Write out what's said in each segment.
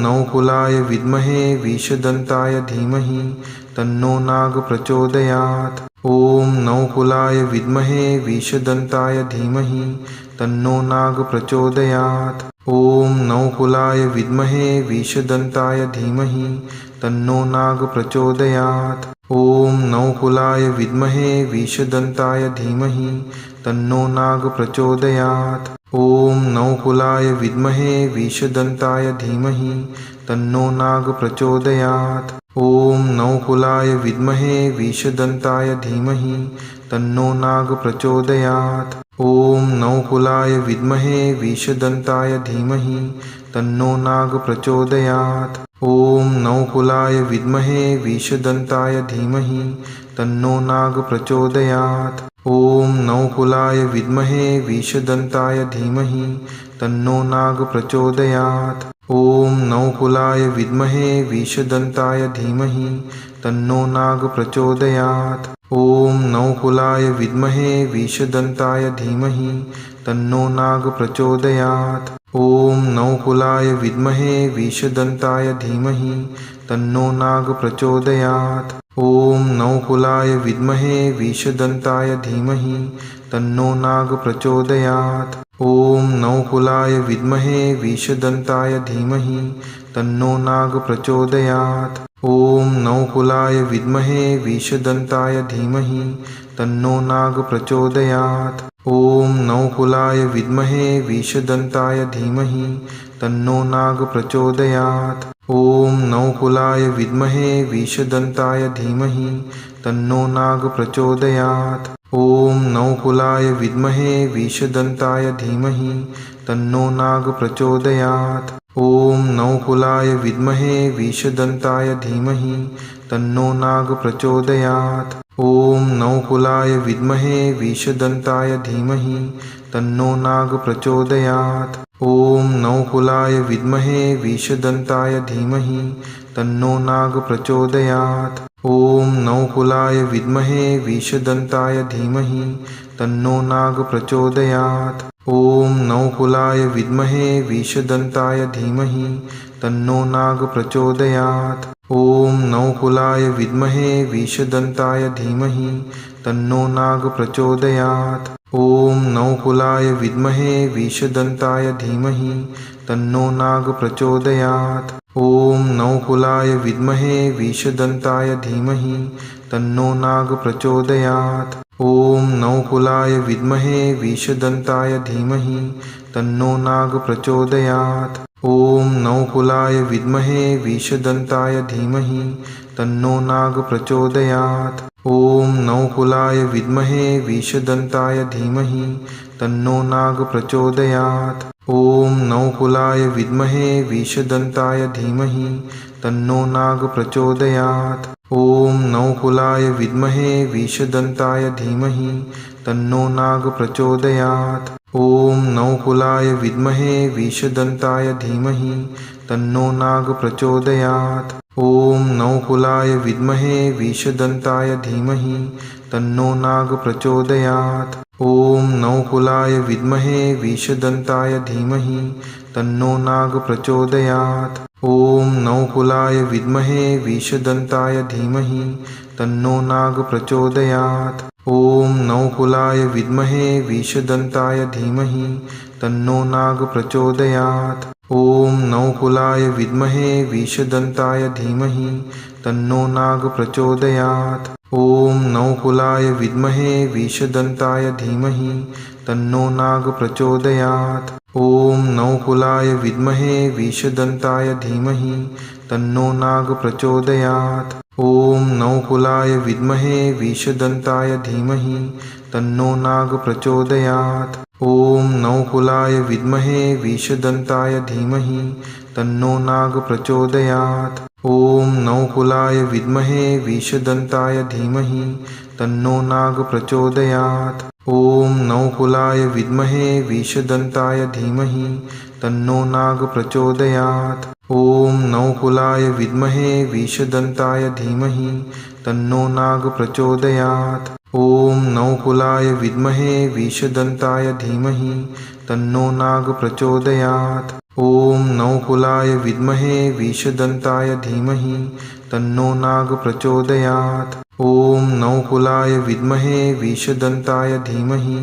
नवकुलाय विद्महे विषदन्ताय धीमहि तन्नो नाग प्रचोदयात्। ॐ नवकुलाय विद्महे विषदन्ताय धीमहि तन्नो नाग प्रचोदयात्। ॐ नवकुलाय विद्महे विषदन्ताय धीमहि तन्नो नाग प्रचोदयात्। ॐ नवकुलाय विद्महे विषदन्ताय धीमहि तन्नो नाग प्रचोदयात्। ॐ नवकुलाय विद्महे विषदन्ताय धीमहि तन्नो नाग प्रचोदयात्। ॐ नवकुलाय विद्महे विषदन्ताय धीमहि तन्नो नाग प्रचोदयात्। ॐ नवकुलाय विद्महे विषदन्ताय धीमहि तन्नो नाग प्रचोदयात्। ॐ नवकुलाय विद्महे विषदन्ताय धीमहि तन्नो नाग प्रचोदयात्। ॐ नवकुलाय विद्महे विषदन्ताय धीमहि तन्नो नाग प्रचोदयात्। ॐ नवकुलाय विद्महे विषदन्ताय धीमहि तन्नो नाग प्रचोदयात्। ॐ नवकुलाय विद्महे विषदन्ताय धीमहि तन्नो नाग प्रचोदयात्। ॐ नवकुलाय विद्महे विषदन्ताय धीमहि तन्नो नाग प्रचोदयात्। ॐ नवकुलाय विद्महे विषदन्ताय धीमहि तन्नो नाग प्रचोदयात्। ॐ नवकुलाय विद्महे विषदन्ताय धीमहि तन्नो नाग प्रचोदयात्। ॐ नवकुलाय विद्महे विषदन्ताय धीमहि तन्नो नाग प्रचोदयात्। ॐ नवकुलाय विद्महे विषदन्ताय धीमहि तन्नो नाग प्रचोदयात्। ॐ नवकुलाय विद्महे विषदन्ताय धीमहि तन्नो नाग प्रचोदयात्। ॐ नवकुलाय विद्महे विषदन्ताय धीमहि तन्नो नाग प्रचोदयात्। ॐ नवकुलाय विद्महे विषदन्ताय धीमहि तन्नो नाग प्रचोदयात्। ॐ नवकुलाय विद्महे विषदन्ताय धीमहि तन्नो नाग प्रचोदयात्। ॐ नवकुलाय विद्महे विषदन्ताय धीमहि तन्नो नाग प्रचोदयात्। ॐ नवकुलाय विद्महे विषदन्ताय धीमहि तन्नो नाग प्रचोदयात्। ॐ नवकुलाय विद्महे विषदन्ताय धीमहि तन्नो नाग प्रचोदयात्। ॐ नवकुलाय विद्महे विषदन्ताय धीमहि तन्नो नाग प्रचोदयात्। ॐ नवकुलाय विद्महे विषदन्ताय धीमहि तन्नो नाग प्रचोदयात्। ॐ नवकुलाय विद्महे विषदन्ताय धीमहि तन्नो नाग प्रचोदयात्। ॐ नवकुलाय विद्महे विषदन्ताय धीमहि तन्नो नाग प्रचोदयात्। ॐ नवकुलाय विद्महे विषदन्ताय धीमहि तन्नो नाग प्रचोदयात्। ॐ नवकुलाय विद्महे विषदन्ताय धीमहि तन्नो नाग प्रचोदयात्। ॐ नवकुलाय विद्महे विषदन्ताय धीमहि तन्नो नाग प्रचोदयात्। ॐ नवकुलाय विद्महे विषदन्ताय धीमहि तन्नो नाग प्रचोदयात्। ॐ नवकुलाय विद्महे विषदन्ताय धीमहि तन्नो नाग प्रचोदयात्। ॐ नवकुलाय विद्महे विषदन्ताय धीमहि तन्नो नाग प्रचोदयात्। ॐ नवकुलाय विद्महे विषदन्ताय धीमहि तन्नो नाग प्रचोदयात्। ॐ नवकुलाय विद्महे विषदन्ताय धीमहि तन्नो नाग प्रचोदयात्। ॐ नवकुलाय विद्महे विषदन्ताय धीमहि तन्नो नाग प्रचोदयात्। ॐ नवकुलाय विद्महे विषदन्ताय धीमहि तन्नो नाग प्रचोदयात्। ॐ नवकुलाय विद्महे विषदन्ताय धीमहि तन्नो नाग प्रचोदयात्। ॐ नवकुलाय विद्महे विषदन्ताय धीमहि तन्नो नाग प्रचोदयात्। ॐ नवकुलाय विद्महे विषदन्ताय धीमहि तन्नो नाग प्रचोदयात्। ॐ नवकुलाय विद्महे विषदन्ताय धीमहि तन्नो नाग प्रचोदयात्। ॐ नवकुलाय विद्महे विषदन्ताय धीमहि तन्नो नाग प्रचोदयात्। ॐ नवकुलाय विद्महे विषदन्ताय धीमहि तन्नो नाग प्रचोदयात्। ॐ नवकुलाय विद्महे विषदन्ताय धीमहि तन्नो नाग प्रचोदयात्। ॐ नवकुलाय विद्महे विषदन्ताय धीमहि तन्नो नाग प्रचोदयात्। ॐ नवकुलाय विद्महे विषदन्ताय धीमहि तन्नो नाग प्रचोदयात्। ॐ नवकुलाय विद्महे विषदन्ताय धीमहि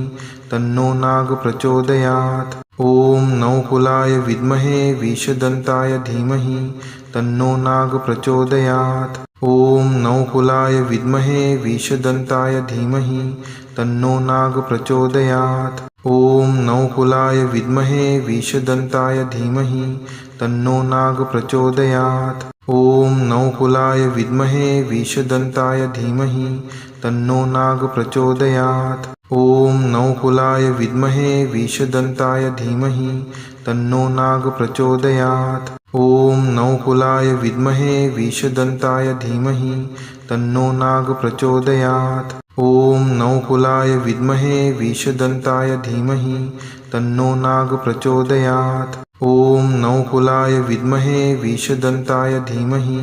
तन्नो नाग प्रचोदयात्। ॐ नवकुलाय विद्महे विषदन्ताय धीमहि तन्नो नाग प्रचोदयात्। ॐ नवकुलाय विद्महे विषदन्ताय धीमहि तन्नो नाग प्रचोदयात्। ॐ नवकुलाय विद्महे विषदन्ताय धीमहि तन्नो नाग प्रचोदयात्। ॐ नवकुलाय विद्महे विषदन्ताय धीमहि तन्नो नाग प्रचोदयात्। ॐ नवकुलाय विद्महे विषदन्ताय धीमहि तन्नो नाग प्रचोदयात्। ॐ नवकुलाय विद्महे विषदन्ताय धीमहि तन्नो नाग प्रचोदयात्। ॐ नवकुलाय विद्महे विषदन्ताय धीमहि तन्नो नाग प्रचोदयात्। ॐ नवकुलाय विद्महे विषदन्ताय धीमहि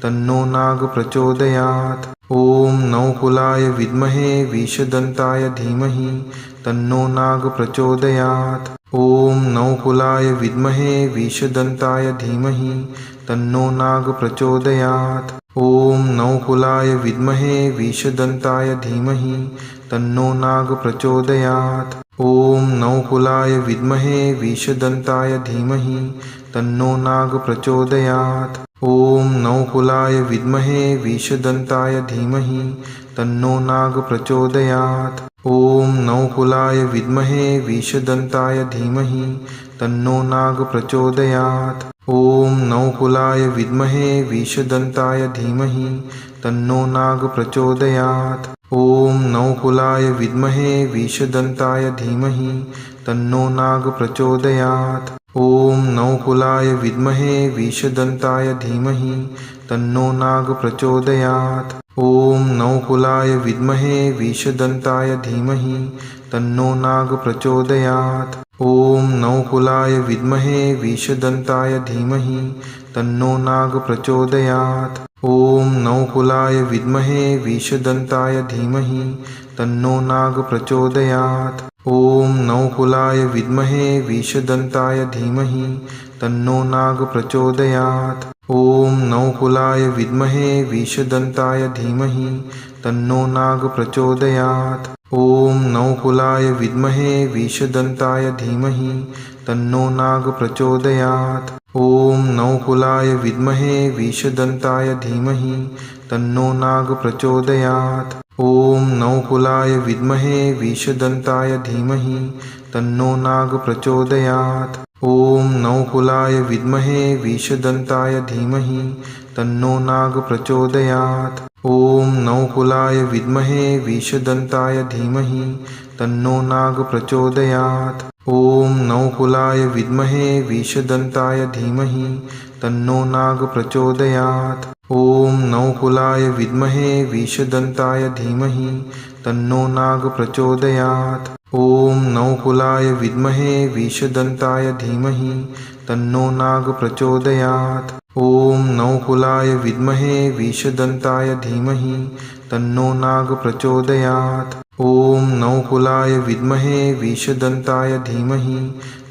तन्नो नाग प्रचोदयात्। ॐ नवकुलाय विद्महे विषदन्ताय धीमहि तन्नो नाग प्रचोदयात्। ॐ नवकुलाय विद्महे विषदन्ताय धीमहि तन्नो नाग प्रचोदयात्। ॐ नवकुलाय विद्महे विषदन्ताय धीमहि तन्नो नाग प्रचोदयात्। ॐ नवकुलाय विद्महे विषदन्ताय धीमहि तन्नो नाग प्रचोदयात्। ॐ नवकुलाय विद्महे विषदन्ताय धीमहि तन्नो नाग प्रचोदयात्। ॐ नवकुलाय विद्महे विषदन्ताय धीमहि तन्नो नाग प्रचोदयात्। ॐ नवकुलाय विद्महे विषदन्ताय धीमहि तन्नो नाग प्रचोदयात्। ॐ नवकुलाय विद्महे विषदन्ताय धीमहि तन्नो नाग प्रचोदयात्। ॐ नवकुलाय विद्महे विषदन्ताय धीमहि तन्नो नाग प्रचोदयात्। ॐ नवकुलाय विद्महे विषदन्ताय धीमहि तन्नो नाग प्रचोदयात्। ॐ नवकुलाय विद्महे विषदन्ताय धीमहि तन्नो नाग प्रचोदयात्। ॐ नवकुलाय विद्महे विषदन्ताय धीमहि तन्नो नाग प्रचोदयात्। ॐ नवकुलाय विद्महे विषदन्ताय धीमहि तन्नो नाग प्रचोदयात्। ॐ नवकुलाय विद्महे विषदन्ताय धीमहि तन्नो नाग प्रचोदयात्। ॐ नवकुलाय विद्महे विषदन्ताय धीमहि तन्नो नाग प्रचोदयात्। ॐ नवकुलाय विद्महे विषदन्ताय धीमहि तन्नो नाग प्रचोदयात्। ॐ नवकुलाय विद्महे विषदन्ताय धीमहि तन्नो नाग प्रचोदयात्। ॐ नवकुलाय विद्महे विषदन्ताय धीमहि तन्नो नाग प्रचोदयात्। ॐ नवकुलाय विद्महे विषदन्ताय धीमहि तन्नो नाग प्रचोदयात्। ॐ नवकुलाय विद्महे विषदन्ताय धीमहि तन्नो नाग प्रचोदयात्। ॐ नवकुलाय विद्महे विषदन्ताय धीमहि तन्नो नाग प्रचोदयात्। ॐ नवकुलाय विद्महे विषदन्ताय धीमहि तन्नो नाग प्रचोदयात्। ॐ नवकुलाय विद्महे विषदन्ताय धीमहि तन्नो नाग प्रचोदयात्। ॐ नवकुलाय विद्महे विषदन्ताय धीमहि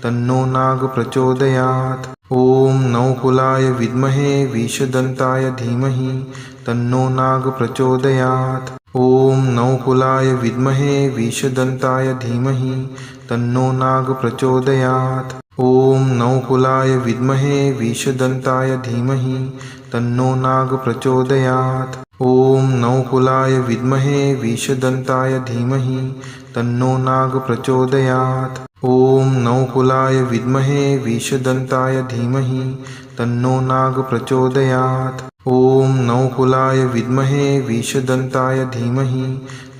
तन्नो नाग प्रचोदयात्। ॐ नवकुलाय विद्महे विषदन्ताय धीमहि तन्नो नाग प्रचोदयात्। ॐ नवकुलाय विद्महे विषदन्ताय धीमहि तन्नो नाग प्रचोदयात्। ॐ नवकुलाय विद्महे विषदन्ताय धीमहि तन्नो नाग प्रचोदयात्। ॐ नवकुलाय विद्महे विषदन्ताय धीमहि तन्नो नाग प्रचोदयात्। ॐ नवकुलाय विद्महे विषदन्ताय धीमहि तन्नो नाग प्रचोदयात्। ॐ नवकुलाय विद्महे विषदन्ताय धीमहि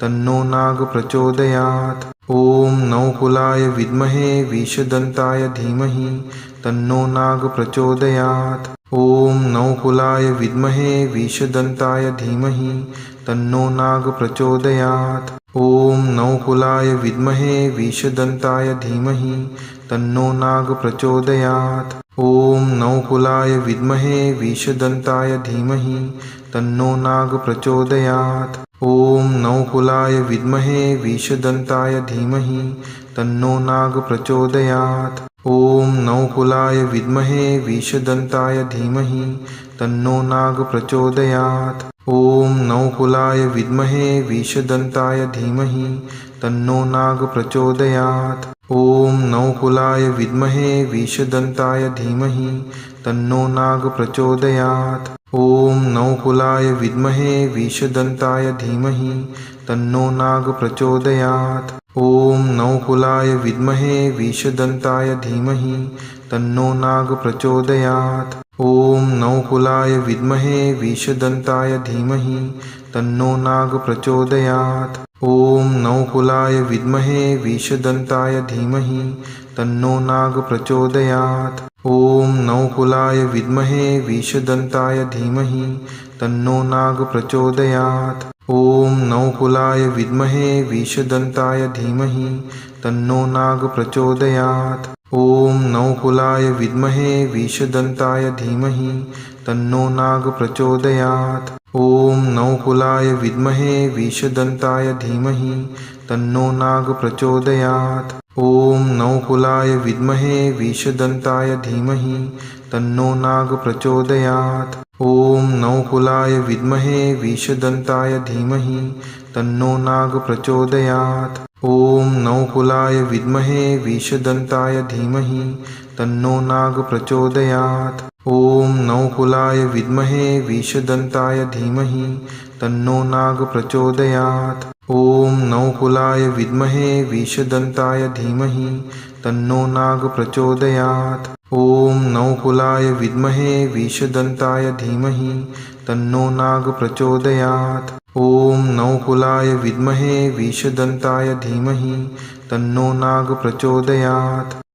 तन्नो नाग प्रचोदयात्। ॐ नवकुलाय विद्महे विषदन्ताय धीमहि तन्नो नाग प्रचोदयात्। ॐ नवकुलाय विद्महे विषदन्ताय धीमहि तन्नो नाग प्रचोदयात्। ॐ नवकुलाय विद्महे विषदन्ताय धीमहि तन्नो नाग प्रचोदयात्। ॐ नवकुलाय विद्महे विषदन्ताय धीमहि तन्नो नाग प्रचोदयात्। ॐ नवकुलाय विद्महे विषदन्ताय धीमहि तन्नो नाग प्रचोदयात्। ॐ नौकुलाय विद्महे विषदन्ताय धीमहि तन्नो नाग प्रचोदयात्। ॐ नौकुलाय विद्महे विषदन्ताय धीमहि तन्नो नाग प्रचोदयात्। ॐ नौकुलाय विद्महे विषदन्ताय धीमहि तन्नो नाग प्रचोदयात्। ॐ नौकुलाय विद्महे विषदन्ताय धीमहि तन्नो नाग प्रचोदयात्। ॐ नौकुलाय विद्महे विषदन्ताय धीमहि तन्नो नाग प्रचोदयात्। ॐ नौकुलाय विद्महे विषदन्ताय धीमहि तन्नो नाग प्रचोदयात्। ॐ नौकुलाय विद्महे विषदन्ताय धीमहि तन्नो नाग प्रचोदयात्। ॐ नौकुलाय विद्महे विषदन्ताय धीमहि तन्नो नाग प्रचोदयात्। ॐ नौकुलाय विद्महे विषदन्ताय धीमहि तन्नो नाग प्रचोदयात्। ॐ नौकुलाय विद्महे विषदन्ताय धीमहि तन्नो नाग प्रचोदयात्। ॐ नौकुलाय विद्महे विषदन्ताय धीमहि तन्नो नाग प्रचोदयात्। ॐ नौकुलाय विद्महे विषदन्ताय धीमहि तन्नो नाग प्रचोदयात्। ॐ नौकुलाय विद्महे विषदन्ताय धीमहि तन्नो नाग प्रचोदयात्। ॐ नौकुलाय विद्महे विषदन्ताय धीमहि तन्नो नाग प्रचोदयात्। ॐ नौकुलाय विद्महे विषदन्ताय धीमहि तन्नो नाग प्रचोदयात्। ॐ नौकुलाय विद्महे विषदन्ताय धीमहि तन्नो नाग प्रचोदयात्। ॐ नौकुलाय विद्महे विषदन्ताय धीमहि तन्नो नाग प्रचोदयात्। ॐ नौकुलाय विद्महे विषदन्ताय धीमहि तन्नो नाग प्रचोदयात्।